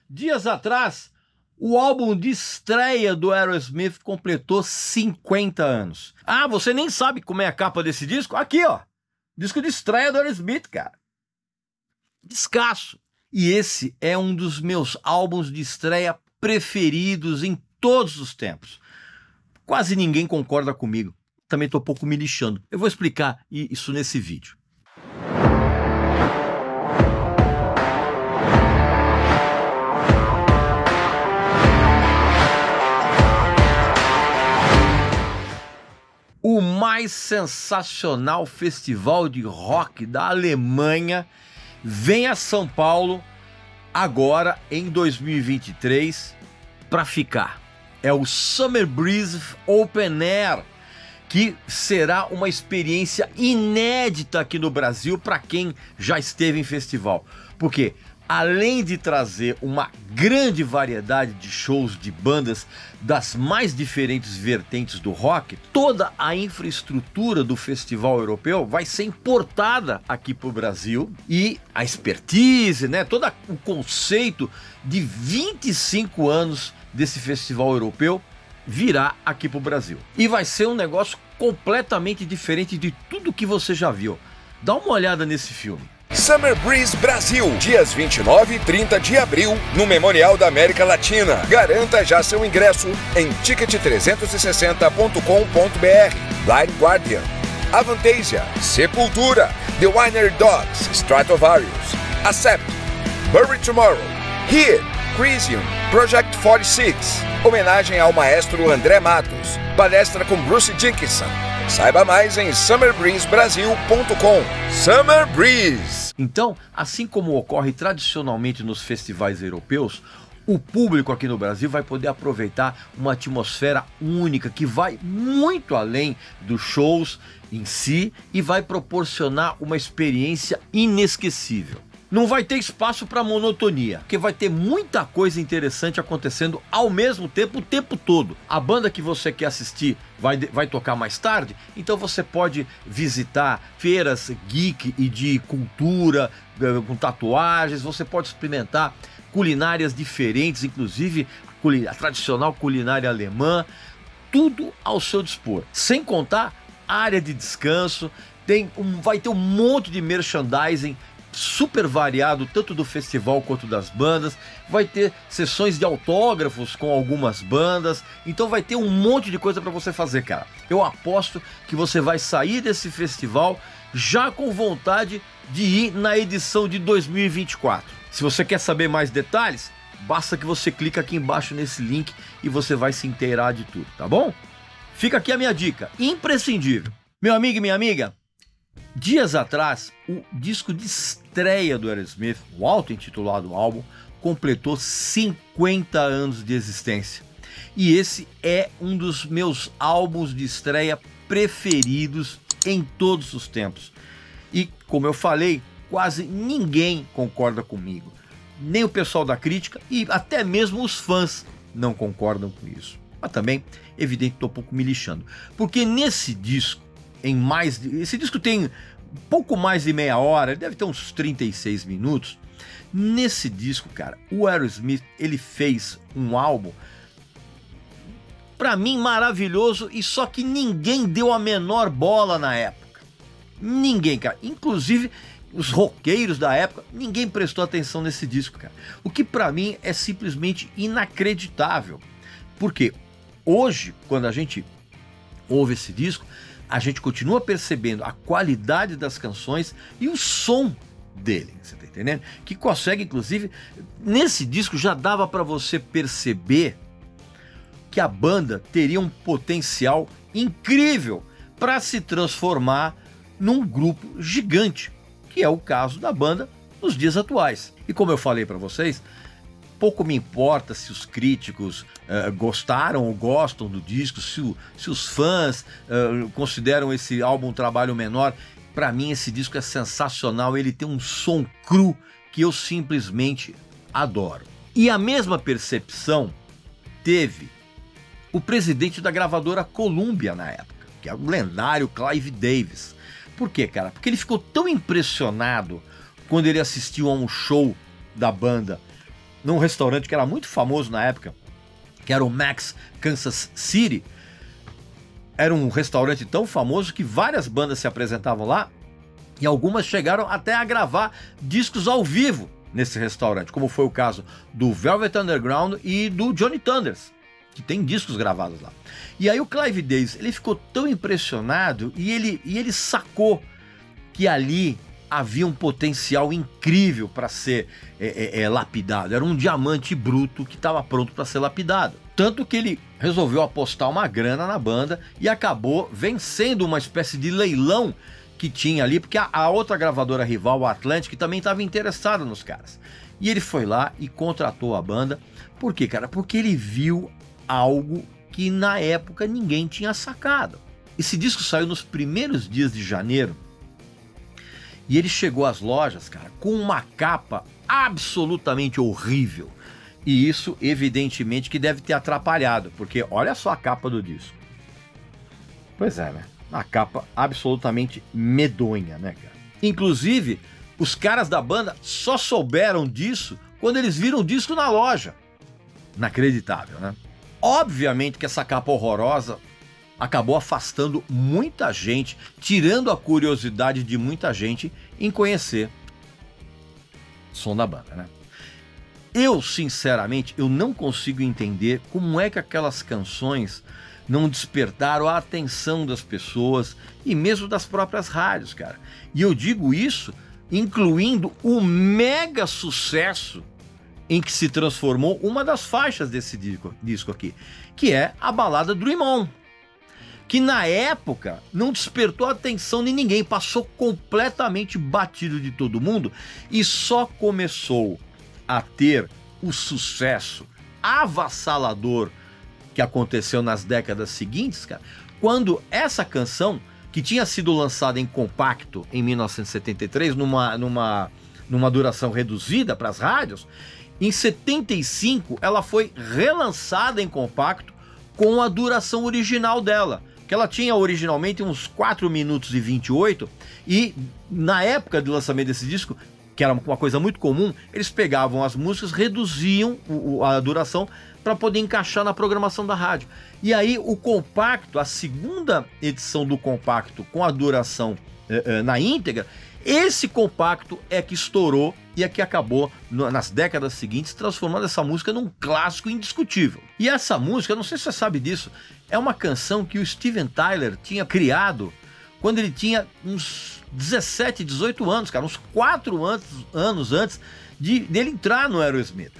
Dias atrás, o álbum de estreia do Aerosmith completou 50 anos. Ah, você nem sabe como é a capa desse disco? Aqui, ó. Disco de estreia do Aerosmith, cara. Descasso. E esse é um dos meus álbuns de estreia preferidos em todos os tempos. Quase ninguém concorda comigo. Também tô um pouco me lixando. Eu vou explicar isso nesse vídeo. O mais sensacional festival de rock da Alemanha vem a São Paulo agora em 2023 para ficar. É o Summer Breeze Open Air, que será uma experiência inédita aqui no Brasil para quem já esteve em festival. Porque além de trazer uma grande variedade de shows de bandas das mais diferentes vertentes do rock, toda a infraestrutura do festival europeu vai ser importada aqui para o Brasil e a expertise, né, todo o conceito de 25 anos desse festival europeu virá aqui para o Brasil. E vai ser um negócio completamente diferente de tudo que você já viu. Dá uma olhada nesse filme. Summer Breeze Brasil, dias 29 e 30 de abril, no Memorial da América Latina. Garanta já seu ingresso em ticket360.com.br. Blind Guardian, Avantasia, Sepultura, The Winer Dogs, Stratovarius, Accept, Bury Tomorrow, Here, Crisium, Project 46. Homenagem ao maestro André Matos. Palestra com Bruce Dickinson. Saiba mais em summerbreezebrasil.com. Summer Breeze! Então, assim como ocorre tradicionalmente nos festivais europeus, o público aqui no Brasil vai poder aproveitar uma atmosfera única que vai muito além dos shows em si e vai proporcionar uma experiência inesquecível. Não vai ter espaço para monotonia, porque vai ter muita coisa interessante acontecendo ao mesmo tempo, o tempo todo. A banda que você quer assistir vai tocar mais tarde, então você pode visitar feiras geek e de cultura, com tatuagens, você pode experimentar culinárias diferentes, inclusive a tradicional culinária alemã, tudo ao seu dispor. Sem contar área de descanso, vai ter um monte de merchandising super variado, tanto do festival quanto das bandas. Vai ter sessões de autógrafos com algumas bandas, então vai ter um monte de coisa para você fazer, cara. Eu aposto que você vai sair desse festival já com vontade de ir na edição de 2024. Se você quer saber mais detalhes, basta que você clique aqui embaixo nesse link e você vai se inteirar de tudo, tá bom? Fica aqui a minha dica, imprescindível. Meu amigo e minha amiga, dias atrás, o disco de estreia do Aerosmith, o auto-intitulado álbum, completou 50 anos de existência. E esse é um dos meus álbuns de estreia preferidos em todos os tempos. E, como eu falei, quase ninguém concorda comigo. Nem o pessoal da crítica e até mesmo os fãs não concordam com isso. Mas também, evidente, estou um pouco me lixando. Porque nesse disco, esse disco tem pouco mais de meia hora, ele deve ter uns 36 minutos. Nesse disco, cara, o Aerosmith, ele fez um álbum, pra mim, maravilhoso, e só que ninguém deu a menor bola na época. Ninguém, cara. Inclusive, os roqueiros da época, ninguém prestou atenção nesse disco, cara. O que pra mim é simplesmente inacreditável. Porque hoje, quando a gente ouve esse disco, a gente continua percebendo a qualidade das canções e o som dele, você tá entendendo? Que consegue, inclusive, nesse disco já dava para você perceber que a banda teria um potencial incrível para se transformar num grupo gigante, que é o caso da banda nos dias atuais. E como eu falei para vocês, pouco me importa se os críticos gostaram ou gostam do disco, se os fãs consideram esse álbum um trabalho menor. Para mim esse disco é sensacional, ele tem um som cru que eu simplesmente adoro. E a mesma percepção teve o presidente da gravadora Columbia na época, que é o lendário Clive Davis. Por quê, cara? Porque ele ficou tão impressionado quando ele assistiu a um show da banda num restaurante que era muito famoso na época, que era o Max Kansas City. Era um restaurante tão famoso que várias bandas se apresentavam lá e algumas chegaram até a gravar discos ao vivo nesse restaurante, como foi o caso do Velvet Underground e do Johnny Thunders, que tem discos gravados lá. E aí o Clive Davis, ele ficou tão impressionado e ele sacou que ali havia um potencial incrível para ser lapidado. Era um diamante bruto que estava pronto para ser lapidado. Tanto que ele resolveu apostar uma grana na banda e acabou vencendo uma espécie de leilão que tinha ali, porque a outra gravadora rival, a Atlantic, também estava interessada nos caras. E ele foi lá e contratou a banda. Por quê, cara? Porque ele viu algo que na época ninguém tinha sacado. Esse disco saiu nos primeiros dias de janeiro e ele chegou às lojas, cara, com uma capa absolutamente horrível. E isso, evidentemente, que deve ter atrapalhado, porque olha só a capa do disco. Pois é, né? Uma capa absolutamente medonha, né, cara? Inclusive, os caras da banda só souberam disso quando eles viram o disco na loja. Inacreditável, né? Obviamente que essa capa horrorosa acabou afastando muita gente, tirando a curiosidade de muita gente em conhecer o som da banda, né? Eu, sinceramente, eu não consigo entender como é que aquelas canções não despertaram a atenção das pessoas e mesmo das próprias rádios, cara. E eu digo isso incluindo o mega sucesso em que se transformou uma das faixas desse disco aqui, que é a balada Dream On, que na época não despertou a atenção de ninguém, passou completamente batido de todo mundo e só começou a ter o sucesso avassalador que aconteceu nas décadas seguintes, cara, quando essa canção, que tinha sido lançada em compacto em 1973, numa duração reduzida para as rádios, em 75 ela foi relançada em compacto com a duração original dela, que ela tinha originalmente uns 4 minutos e 28, e na época do lançamento desse disco, que era uma coisa muito comum, eles pegavam as músicas, reduziam a duração para poder encaixar na programação da rádio. E aí o compacto, a segunda edição do compacto com a duração na íntegra, esse compacto é que estourou e é que acabou nas décadas seguintes transformando essa música num clássico indiscutível. E essa música, não sei se você sabe disso, é uma canção que o Steven Tyler tinha criado quando ele tinha uns 17, 18 anos, cara, uns 4 anos antes dele entrar no Aerosmith.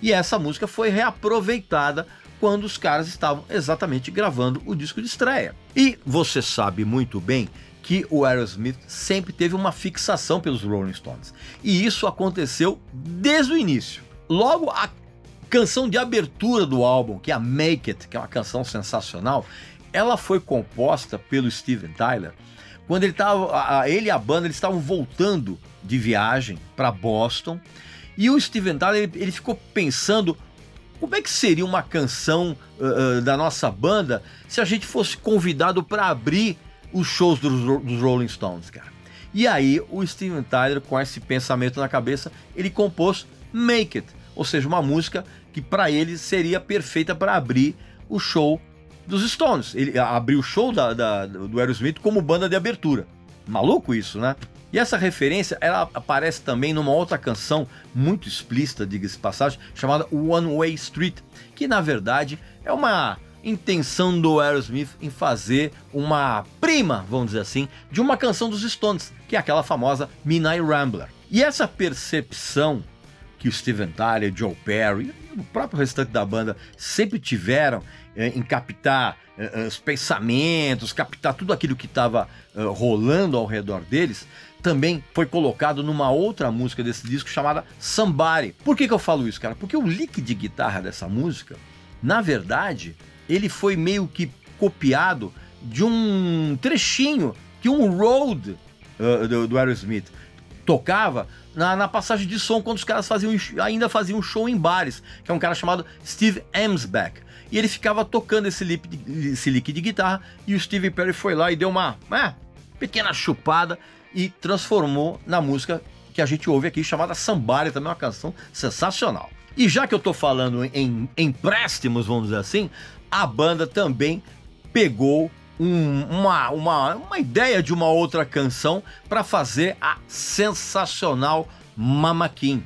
E essa música foi reaproveitada quando os caras estavam exatamente gravando o disco de estreia. E você sabe muito bem que o Aerosmith sempre teve uma fixação pelos Rolling Stones. E isso aconteceu desde o início. Logo, a canção de abertura do álbum, que é a Make It, que é uma canção sensacional, ela foi composta pelo Steven Tyler quando ele e a banda eles estavam voltando de viagem para Boston, e o Steven Tyler ele ficou pensando como é que seria uma canção da nossa banda se a gente fosse convidado para abrir os shows dos Rolling Stones, cara. E aí o Steven Tyler, com esse pensamento na cabeça, ele compôs Make It, ou seja, uma música que para ele seria perfeita para abrir o show dos Stones. Ele abriu o show do Aerosmith como banda de abertura. Maluco isso, né? E essa referência, ela aparece também numa outra canção muito explícita, diga-se de passagem, chamada One Way Street, que na verdade é uma intenção do Aerosmith em fazer uma prima, vamos dizer assim, de uma canção dos Stones, que é aquela famosa Midnight Rambler. E essa percepção que o Steven Tyler, Joe Perry e o próprio restante da banda sempre tiveram em captar os pensamentos, captar tudo aquilo que estava rolando ao redor deles, também foi colocado numa outra música desse disco chamada Somebody. Por que eu falo isso, cara? Porque o lick de guitarra dessa música, na verdade, ele foi meio que copiado de um trechinho que um road do Aerosmith tocava na passagem de som quando os caras ainda faziam show em bares, que é um cara chamado Steve Amsbach. E ele ficava tocando esse lick de guitarra, e o Steve Perry foi lá e deu uma pequena chupada e transformou na música que a gente ouve aqui, chamada Somebody, também uma canção sensacional. E já que eu tô falando em empréstimos, vamos dizer assim, a banda também pegou uma ideia de uma outra canção para fazer a sensacional Mama King.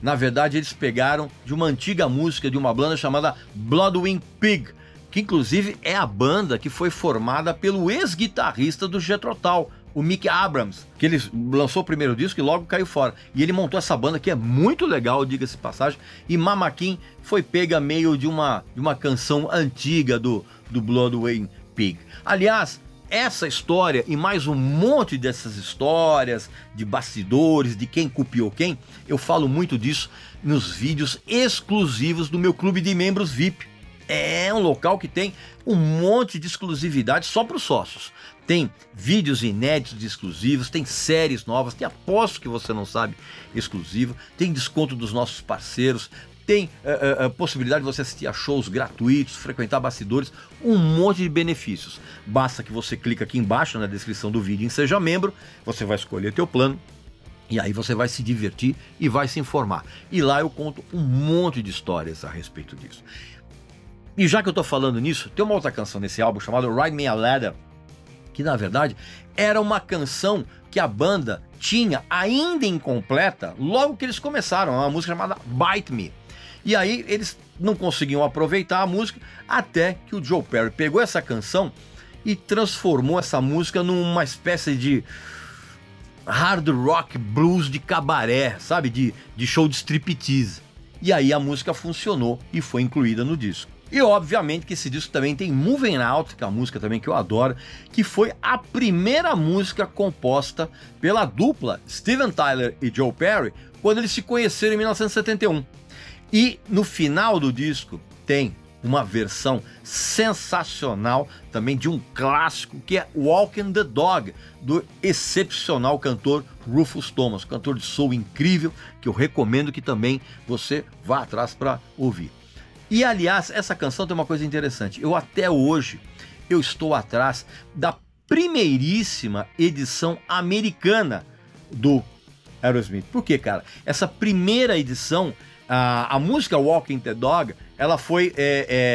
Na verdade, eles pegaram de uma antiga música de uma banda chamada Bloodwind Pig, que inclusive é a banda que foi formada pelo ex-guitarrista do Jethro Tull, o Mick Abrams, que ele lançou o primeiro disco e logo caiu fora. E ele montou essa banda que é muito legal, diga-se de passagem, e Mama King foi pega meio de uma canção antiga do Bloodwind Pig. Aliás, essa história e mais um monte dessas histórias de bastidores, de quem copiou quem, eu falo muito disso nos vídeos exclusivos do meu clube de membros VIP. É um local que tem um monte de exclusividade só para os sócios. Tem vídeos inéditos de exclusivos, tem séries novas, tem aposto que você não sabe exclusivo, tem desconto dos nossos parceiros, tem a possibilidade de você assistir a shows gratuitos, frequentar bastidores, um monte de benefícios. Basta que você clique aqui embaixo na descrição do vídeo em Seja Membro, você vai escolher teu plano e aí você vai se divertir e vai se informar. E lá eu conto um monte de histórias a respeito disso. E já que eu tô falando nisso, tem uma outra canção nesse álbum chamada Ride Me a Ladder, que na verdade era uma canção que a banda tinha ainda incompleta logo que eles começaram, uma música chamada Bite Me. E aí eles não conseguiam aproveitar a música até que o Joe Perry pegou essa canção e transformou essa música numa espécie de hard rock blues de cabaré, sabe? De show de striptease. E aí a música funcionou e foi incluída no disco. E obviamente que esse disco também tem Moving Out, que é uma música também que eu adoro, que foi a primeira música composta pela dupla Steven Tyler e Joe Perry quando eles se conheceram em 1971. E no final do disco tem uma versão sensacional também de um clássico que é Walking the Dog, do excepcional cantor Rufus Thomas, cantor de soul incrível, que eu recomendo que também você vá atrás para ouvir. E aliás, essa canção tem uma coisa interessante, eu até hoje eu estou atrás da primeiríssima edição americana do Aerosmith. Por quê, cara? Essa primeira edição, a música Walking the Dog, ela foi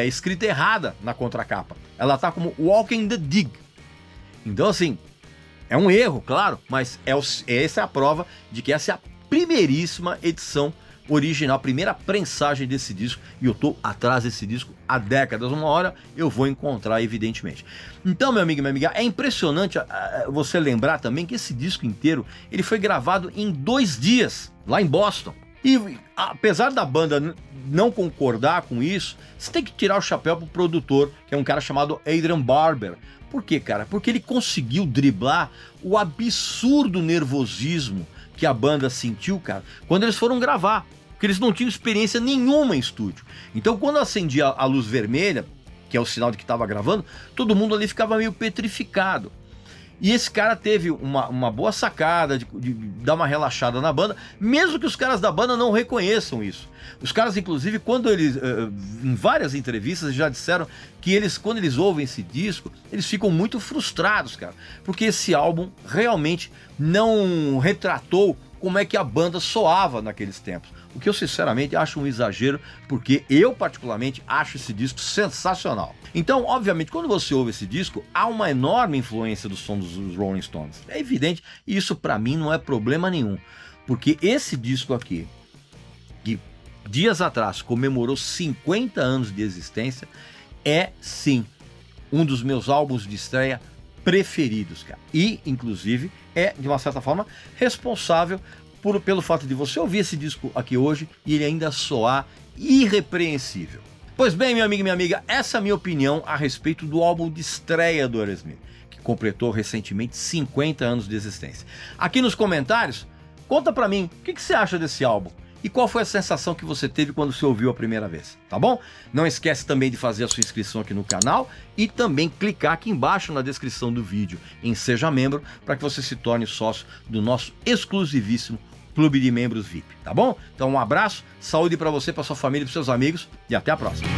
escrita errada na contracapa. Ela tá como Walking the Dig. Então, assim, é um erro, claro, mas essa é a prova de que essa é a primeiríssima edição original, a primeira prensagem desse disco, e eu tô atrás desse disco há décadas. Uma hora eu vou encontrar, evidentemente. Então, meu amigo e minha amiga, é impressionante você lembrar também que esse disco inteiro ele foi gravado em 2 dias, lá em Boston. E apesar da banda não concordar com isso, você tem que tirar o chapéu pro produtor, que é um cara chamado Adrian Barber. Por quê, cara? Porque ele conseguiu driblar o absurdo nervosismo que a banda sentiu, cara, quando eles foram gravar, porque eles não tinham experiência nenhuma em estúdio. Então, quando acendia a luz vermelha, que é o sinal de que estava gravando, todo mundo ali ficava meio petrificado. E esse cara teve uma boa sacada de dar uma relaxada na banda, mesmo que os caras da banda não reconheçam isso. Os caras, inclusive, quando eles, em várias entrevistas, já disseram que quando eles ouvem esse disco, eles ficam muito frustrados, cara, porque esse álbum realmente não retratou como é que a banda soava naqueles tempos. O que eu sinceramente acho um exagero, porque eu particularmente acho esse disco sensacional. Então, obviamente, quando você ouve esse disco, há uma enorme influência do som dos Rolling Stones. É evidente, e isso pra mim não é problema nenhum, porque esse disco aqui, que dias atrás comemorou 50 anos de existência, é sim um dos meus álbuns de estreia preferidos, cara. E, inclusive, é, de uma certa forma, responsável pelo fato de você ouvir esse disco aqui hoje e ele ainda soar irrepreensível. Pois bem, meu amigo e minha amiga, essa é a minha opinião a respeito do álbum de estreia do Aerosmith, que completou recentemente 50 anos de existência. Aqui nos comentários, conta pra mim, o que você acha desse álbum? E qual foi a sensação que você teve quando você ouviu a primeira vez, tá bom? Não esquece também de fazer a sua inscrição aqui no canal e também clicar aqui embaixo na descrição do vídeo em Seja Membro para que você se torne sócio do nosso exclusivíssimo Clube de Membros VIP, tá bom? Então um abraço, saúde para você, para sua família e para seus amigos e até a próxima.